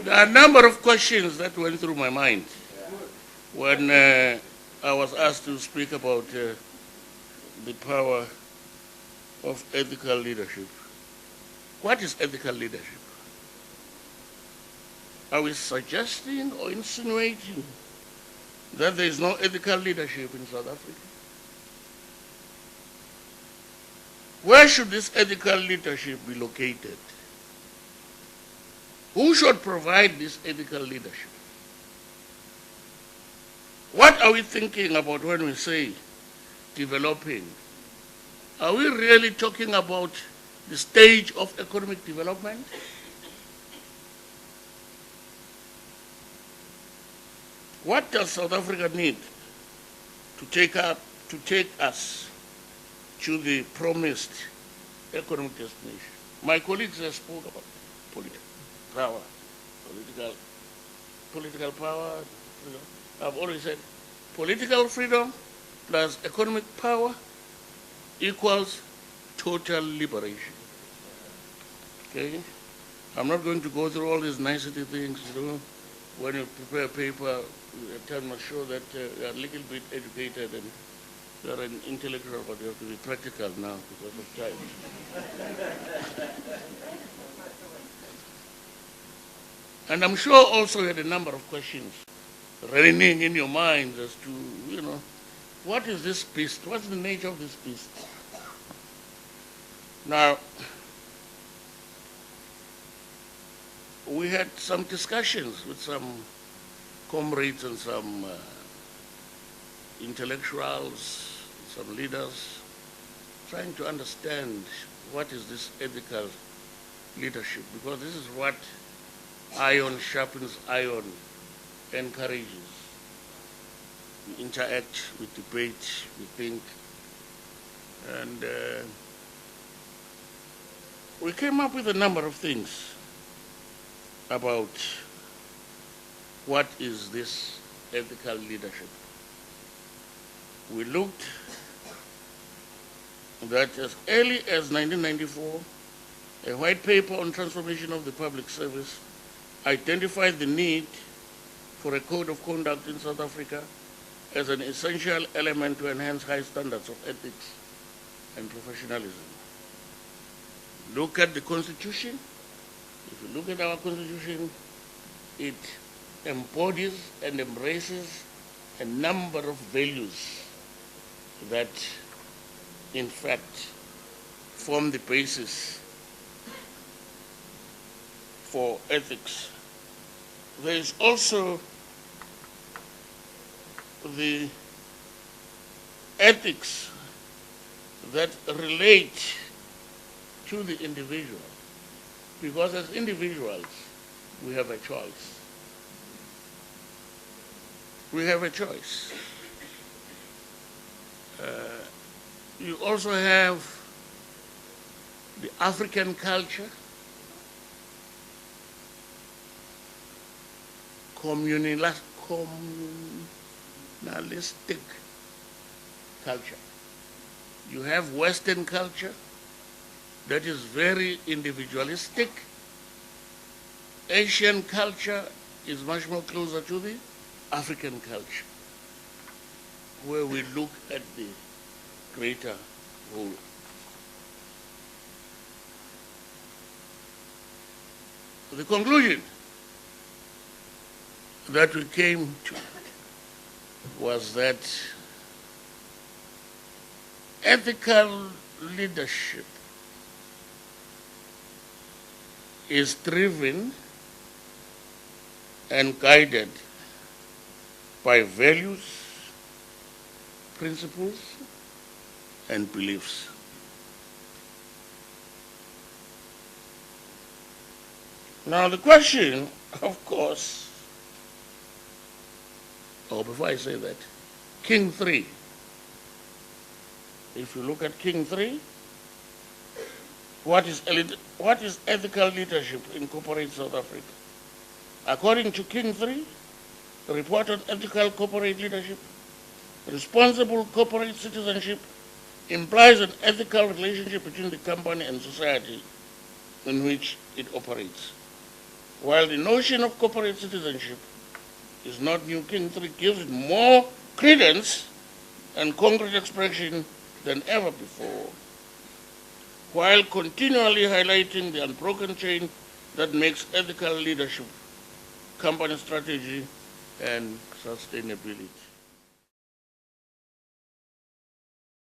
There are a number of questions that went through my mind when I was asked to speak about the power of ethical leadership. What is ethical leadership? Are we suggesting or insinuating that there is no ethical leadership in South Africa? Where should this ethical leadership be located? Who should provide this ethical leadership? What are we thinking about when we say developing? Are we really talking about the stage of economic development? What does South Africa need to take us to the promised economic destination? My colleagues have spoken about political power, political power. I've always said political freedom plus economic power equals total liberation. Okay? I'm not going to go through all these nicety things, When you prepare a paper, you tell me sure that you're a little bit educated and you're an intellectual, but you have to be practical now because of time. And I'm sure also you had a number of questions running in your mind as to, what is this beast? What's the nature of this beast? Now, we had some discussions with some comrades and some intellectuals, some leaders, trying to understand what is this ethical leadership, because this is what Iron Sharpens Iron encourages. We interact, we debate, we think, and we came up with a number of things about what is this ethical leadership. We looked that as early as 1994, a white paper on transformation of the public service identified the need for a code of conduct in South Africa as an essential element to enhance high standards of ethics and professionalism. Look at the Constitution. If you look at our Constitution, it embodies and embraces a number of values that, in fact, form the basis for ethics. There is also the ethics that relate to the individual, because as individuals, we have a choice. We have a choice. You also have the African culture, communalistic culture. You have Western culture that is very individualistic. Asian culture is much more closer to the African culture, where we look at the greater whole. The conclusion that we came to was that ethical leadership is driven and guided by values, principles, and beliefs. Now the question, of course, before I say that, King 3. If you look at King 3, what is ethical leadership in corporate South Africa? According to King 3, the report on ethical corporate leadership, responsible corporate citizenship implies an ethical relationship between the company and society in which it operates. while the notion of corporate citizenship is not new, King 3 gives it more credence and concrete expression than ever before, while continually highlighting the unbroken chain that makes ethical leadership, company strategy, and sustainability.